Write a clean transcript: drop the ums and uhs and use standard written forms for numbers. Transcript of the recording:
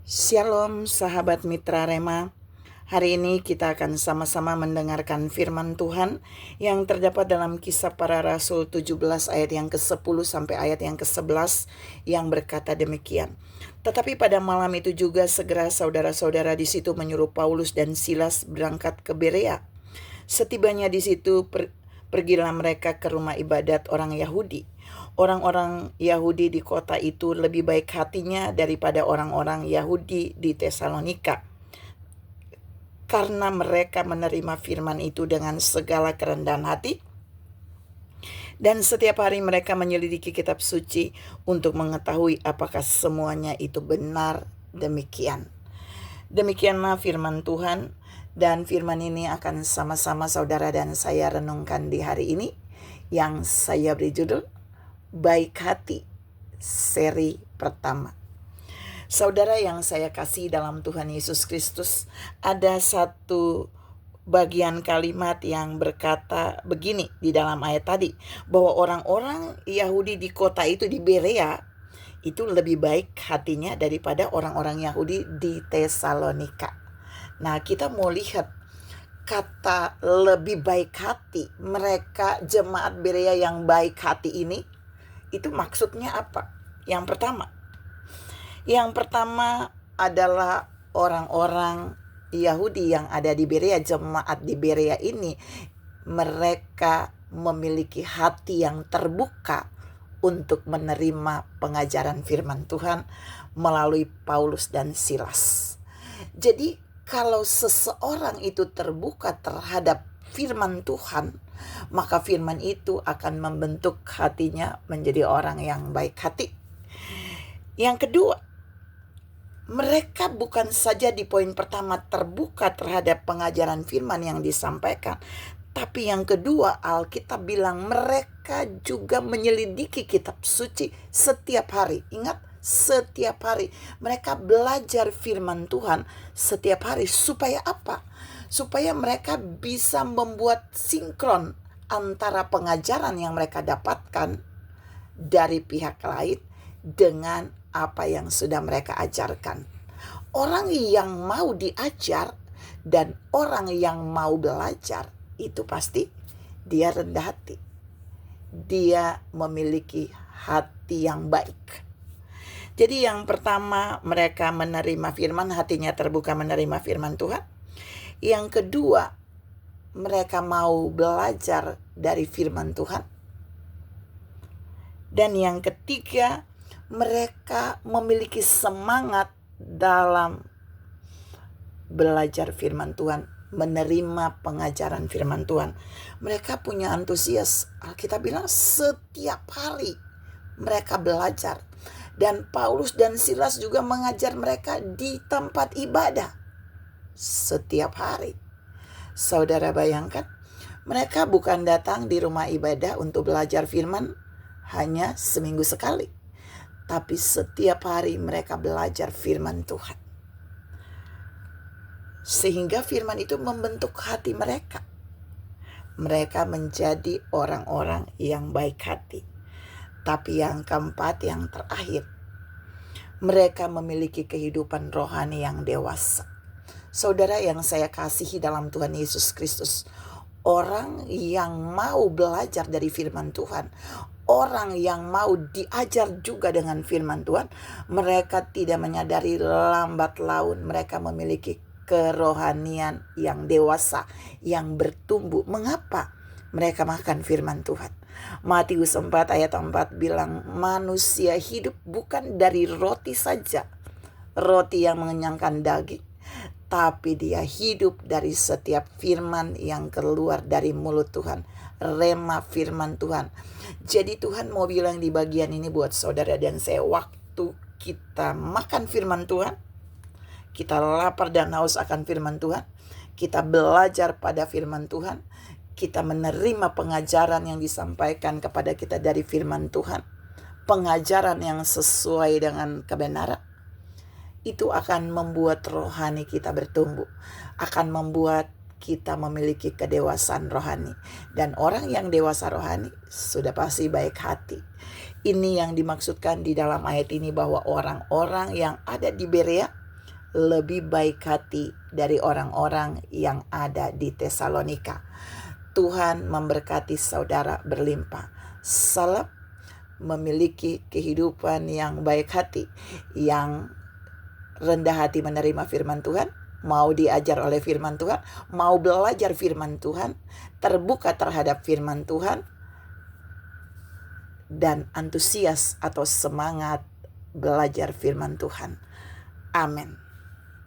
Shalom sahabat mitra Rema. Hari ini kita akan sama-sama mendengarkan firman Tuhan yang terdapat dalam Kisah Para Rasul 17 ayat yang ke-10 sampai ayat yang ke-11 yang berkata demikian. Tetapi pada malam itu juga segera saudara-saudara di situ menyuruh Paulus dan Silas berangkat ke Berea. Setibanya di situ pergilah mereka ke rumah ibadat orang Yahudi. Orang-orang Yahudi di kota itu lebih baik hatinya daripada orang-orang Yahudi di Tesalonika, karena mereka menerima firman itu dengan segala kerendahan hati, dan setiap hari mereka menyelidiki kitab suci untuk mengetahui apakah semuanya itu benar demikian. Demikianlah firman Tuhan, dan firman ini akan sama-sama saudara dan saya renungkan di hari ini, yang saya beri judul Baik Hati, seri pertama. Saudara yang saya kasih dalam Tuhan Yesus Kristus, ada satu bagian kalimat yang berkata begini di dalam ayat tadi, bahwa orang-orang Yahudi di kota itu, di Berea, itu lebih baik hatinya daripada orang-orang Yahudi di Tesalonika. Nah, kita mau lihat kata lebih baik hati, mereka jemaat Berea yang baik hati ini, itu maksudnya apa? Yang pertama adalah orang-orang Yahudi yang ada di Berea, jemaat di Berea ini, mereka memiliki hati yang terbuka untuk menerima pengajaran firman Tuhan melalui Paulus dan Silas. Jadi kalau seseorang itu terbuka terhadap firman Tuhan, maka firman itu akan membentuk hatinya menjadi orang yang baik hati. Yang kedua, mereka bukan saja di poin pertama terbuka terhadap pengajaran firman yang disampaikan, tapi yang kedua, Alkitab bilang mereka juga menyelidiki kitab suci setiap hari. Ingat, setiap hari mereka belajar firman Tuhan setiap hari. Supaya apa? Supaya mereka bisa membuat sinkron antara pengajaran yang mereka dapatkan dari pihak lain dengan apa yang sudah mereka ajarkan. Orang yang mau diajar dan orang yang mau belajar, itu pasti dia rendah hati. Dia memiliki hati yang baik. Jadi yang pertama, mereka menerima firman, hatinya terbuka menerima firman Tuhan. Yang kedua, mereka mau belajar dari firman Tuhan. Dan yang ketiga, mereka memiliki semangat dalam belajar firman Tuhan, menerima pengajaran firman Tuhan. Mereka punya antusias. Kita bilang setiap hari mereka belajar. Dan Paulus dan Silas juga mengajar mereka di tempat ibadah setiap hari. Saudara bayangkan, mereka bukan datang di rumah ibadah untuk belajar firman hanya seminggu sekali, tapi setiap hari mereka belajar firman Tuhan. Sehingga firman itu membentuk hati mereka. Mereka menjadi orang-orang yang baik hati. Tapi yang keempat, yang terakhir, mereka memiliki kehidupan rohani yang dewasa. Saudara yang saya kasihi dalam Tuhan Yesus Kristus, orang yang mau belajar dari firman Tuhan, orang yang mau diajar juga dengan firman Tuhan, mereka tidak menyadari lambat laun mereka memiliki kerohanian yang dewasa, yang bertumbuh. Mengapa? Mereka makan firman Tuhan. Matius 4 ayat 4 bilang, manusia hidup bukan dari roti saja, roti yang mengenyangkan daging, tapi dia hidup dari setiap firman yang keluar dari mulut Tuhan. Rema firman Tuhan. Jadi Tuhan mau bilang di bagian ini buat saudara dan saya, waktu kita makan firman Tuhan, kita lapar dan haus akan firman Tuhan, kita belajar pada firman Tuhan, kita menerima pengajaran yang disampaikan kepada kita dari firman Tuhan, pengajaran yang sesuai dengan kebenaran, itu akan membuat rohani kita bertumbuh, akan membuat kita memiliki kedewasaan rohani. Dan orang yang dewasa rohani sudah pasti baik hati. Ini yang dimaksudkan di dalam ayat ini, bahwa orang-orang yang ada di Berea lebih baik hati dari orang-orang yang ada di Tesalonika. Tuhan memberkati saudara berlimpah. Salam memiliki kehidupan yang baik hati, yang rendah hati menerima firman Tuhan, mau diajar oleh firman Tuhan, mau belajar firman Tuhan, terbuka terhadap firman Tuhan, dan antusias atau semangat belajar firman Tuhan. Amin.